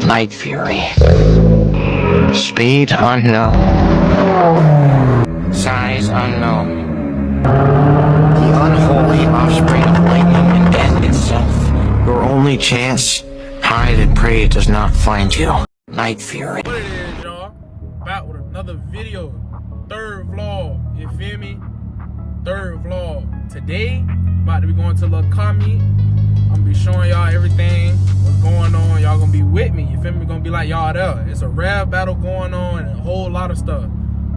Night Fury. Speed unknown. Size unknown. The unholy offspring of lightning and death itself. Your only chance, hide and pray it does not find you. Night Fury. What it is, y'all? Back with another video. Third vlog, you feel me? Third vlog. Today, about to be going to La Kami. I'm gonna be showing y'all everything, what's going on. Y'all gonna be with me, you feel me? Gonna be like y'all there. It's a rap battle going on and a whole lot of stuff.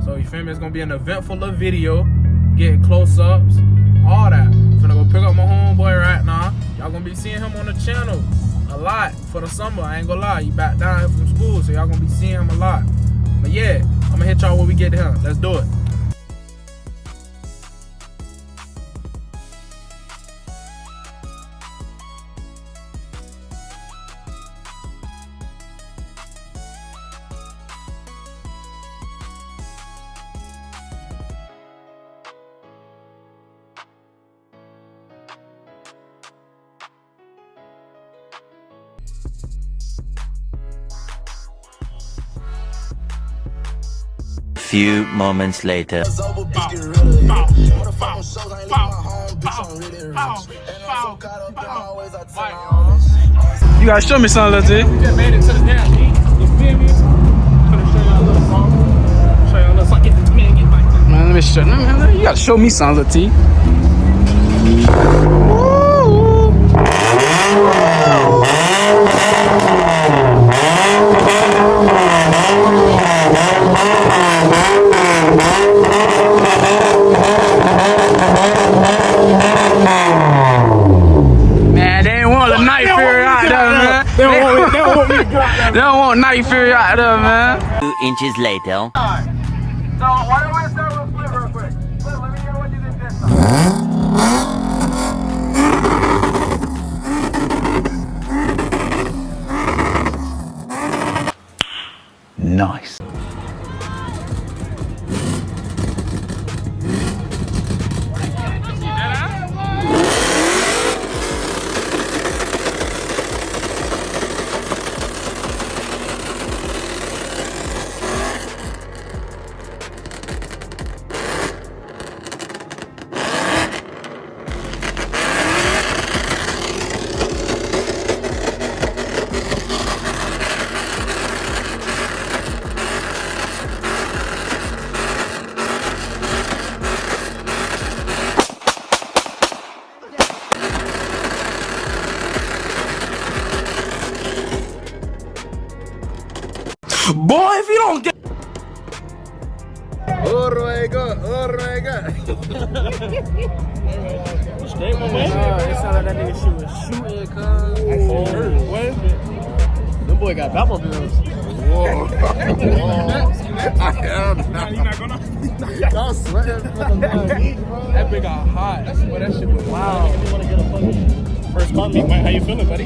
So you feel me? It's gonna be an eventful little video, getting close-ups, all that. Finna go pick up my homeboy right now. Y'all gonna be seeing him on the channel a lot for the summer. I ain't gonna lie, he back down here from school, so y'all gonna be seeing him a lot. But yeah, I'm gonna hit y'all when we get to him. Let's do it. Few moments later. You gotta show me something, Lil T. We just made it to the damn beat. You feel me? I'm gonna show y'all a little song. Show y'all a little song. Get back. Man, let me show you. Man, you gotta show me something, Lil T. Man, they ain't want a Night Fury out there, man. They don't want Night Fury out there, man. 2 inches later. So, why don't I start with Flip real quick? Flip, let me hear what you did this time. Nice. Boy, if you don't get. Orrega. Straight, my man. It sounded like that nigga shit was shooting, cuz. What? Them boy got Batmobiles. Whoa. You not gonna? Y'all sweating. That bitch got hot. Boy, that shit was wow. First car meet, Mike. How you feeling, buddy? I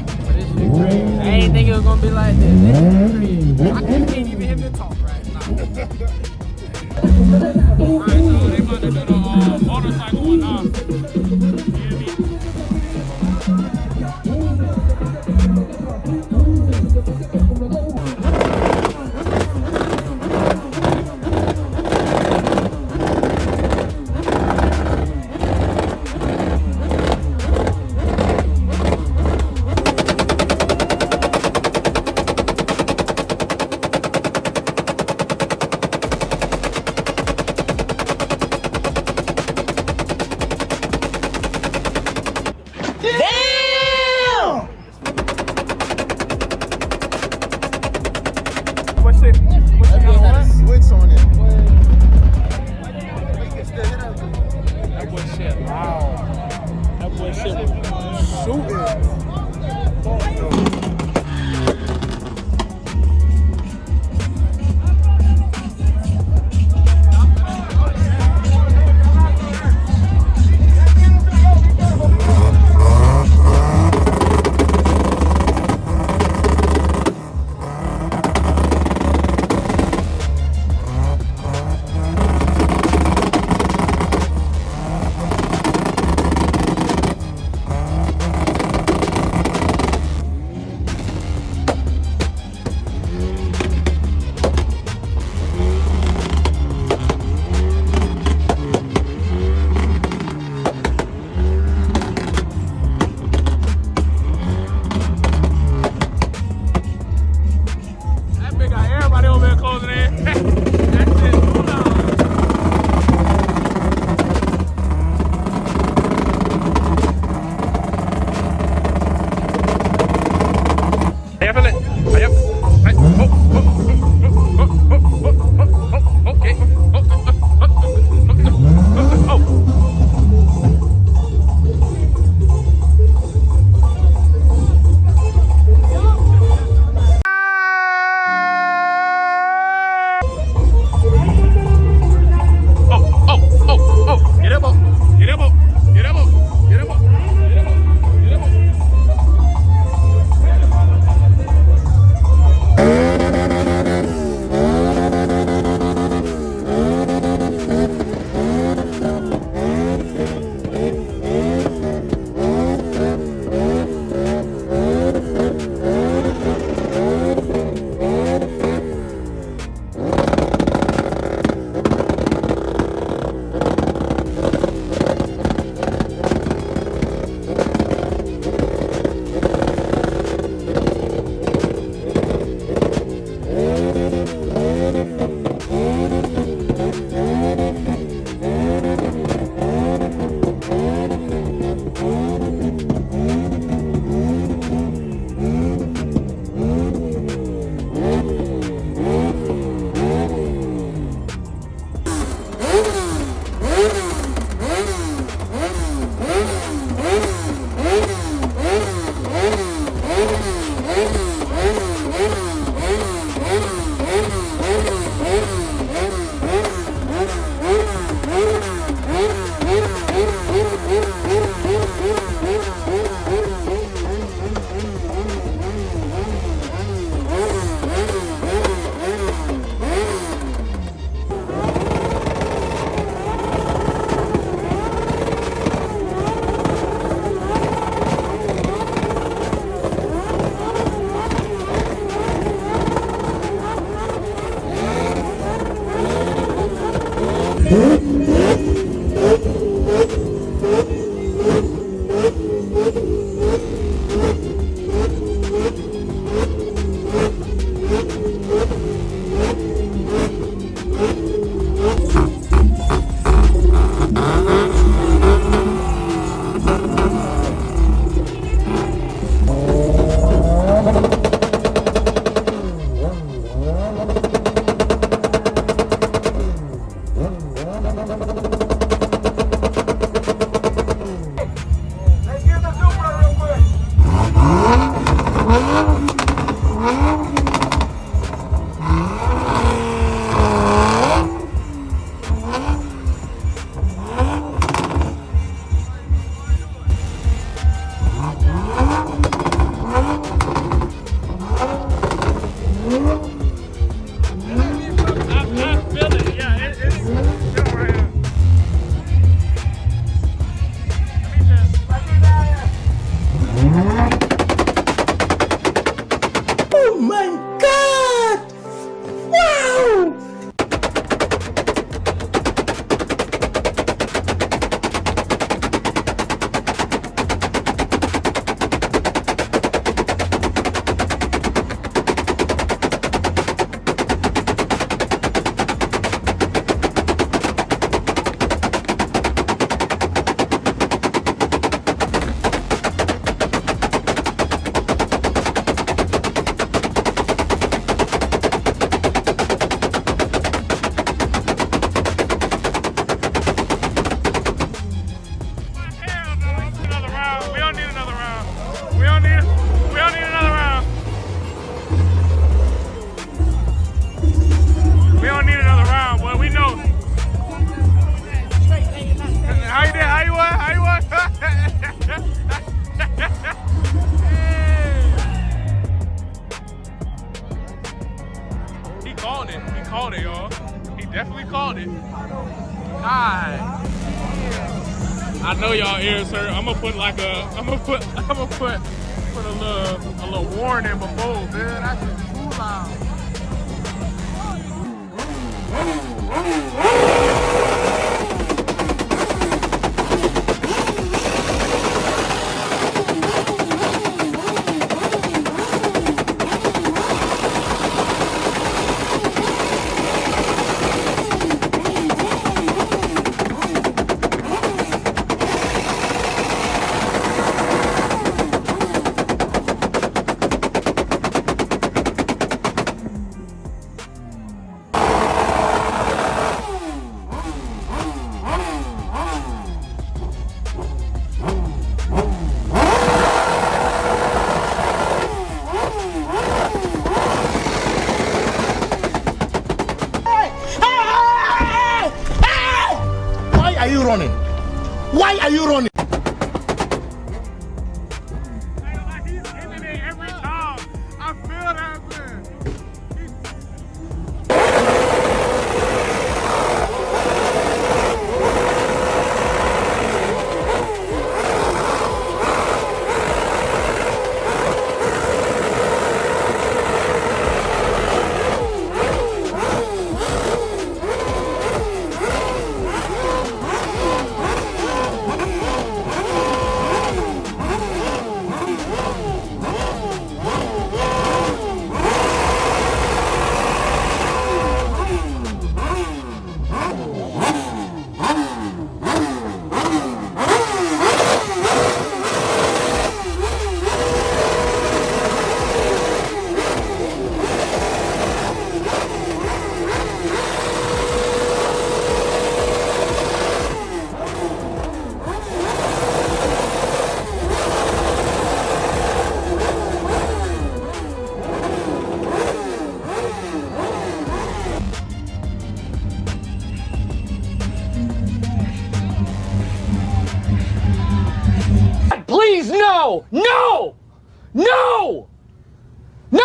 ain't think it was gonna be like this. This is crazy. I can't even hear me talk right now. Alright, so they about to do the motorcycle one now. You hear me? What's it? What's it got on? Switch on it. That boy shit loud. That boy shit shooting. called it, y'all. He definitely called it. God. I know y'all ears hurt. I'm gonna put like a, put a little warning before, man. That shit's too loud. Why are you running? Why are you running? He's hitting it every time. I feel that, man. Please, no! No! No! No!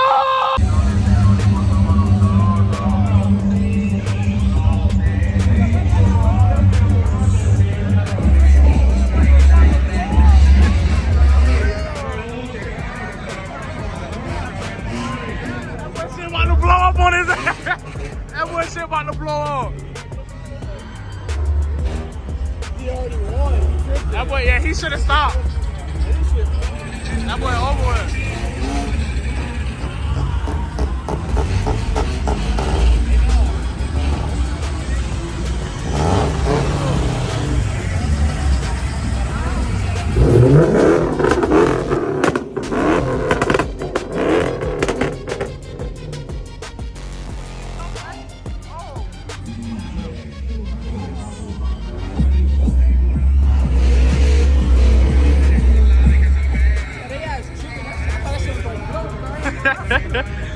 About to blow up on his ass. That boy shit about to blow up. He already won. That boy, yeah, he should have stopped. That boy over with.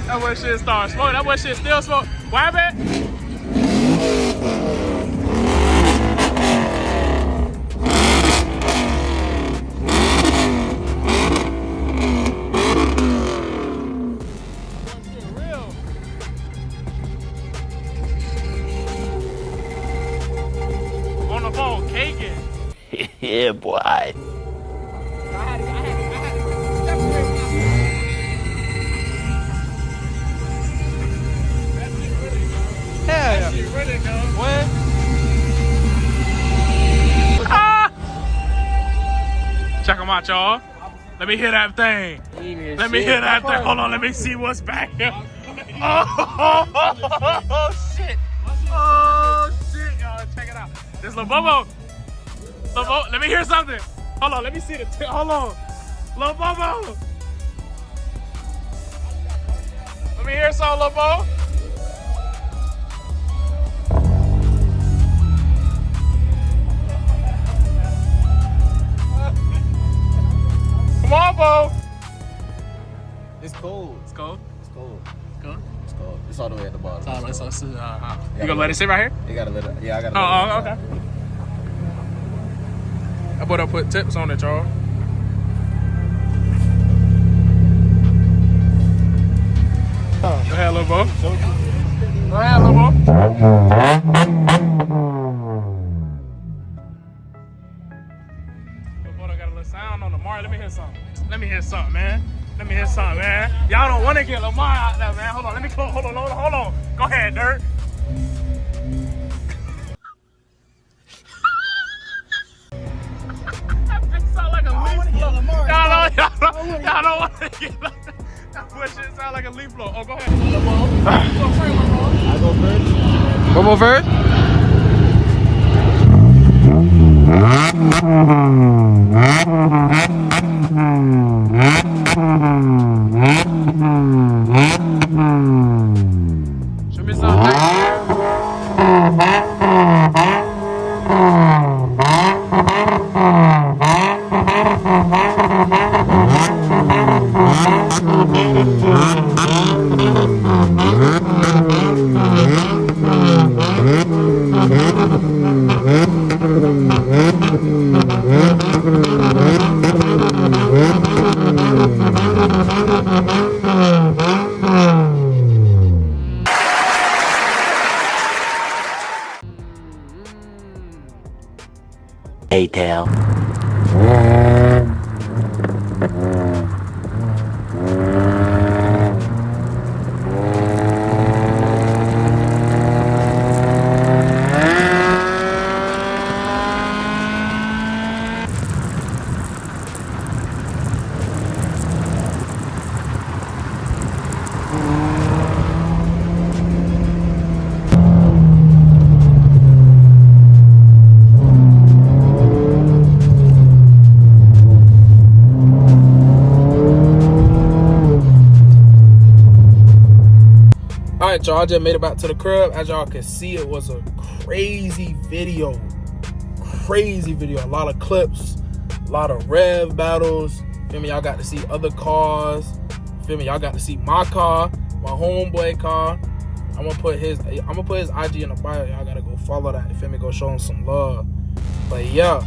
That boy shit started smoking. That boy shit still smoke. Why, man? On the phone, caking. Yeah, boy. Yeah. What? Ah! Check them out, y'all. Let me hear that thing. Let me hear that thing. Hold on, let me see what's back here. Oh, shit. Oh, shit, y'all. Check it out. This Lil Bobo. Let me hear something. Hold on, let me see the hold on. Lil Bobo. Let me hear something, Lil Bobo. Come on, Bo. It's cold. It's cold. It's cold. It's cold. It's cold. It's all the way at the bottom. You gonna let it sit right here? You gotta let it. Yeah, I gotta. Oh, okay. I better put tips on it, y'all. Go ahead, little Bo. Go ahead, little Bo. Little Bo got a little sound on the Lamar. Let me hear something. Let me hear something, man. Let me hear something, man. Y'all don't want to get Lamar out there, man. Hold on. Let me close. Hold on. Go ahead, Dirt. Y'all don't want to get that boy shit sound like a leaf blow. Oh, go ahead. I go first. Bobo first? Show me something. A-Tail. Alright, y'all, I just made it back to the crib. As y'all can see, it was a crazy video. A lot of clips, a lot of rev battles. Feel me? Y'all got to see other cars. Feel me? Y'all got to see my car, my homeboy car. I'm gonna put his IG in the bio. Y'all gotta go follow that. Feel me? Go show him some love. But yeah,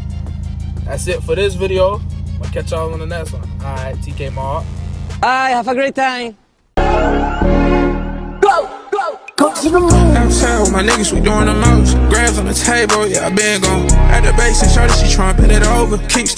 that's it for this video. I'll catch y'all on the next one. All right, TK Mob. Bye, have a great time. Outside with my niggas, we doing the most. Grabs on the table, yeah, I been gone. At the base and shorty, she tryna pin it over. Keep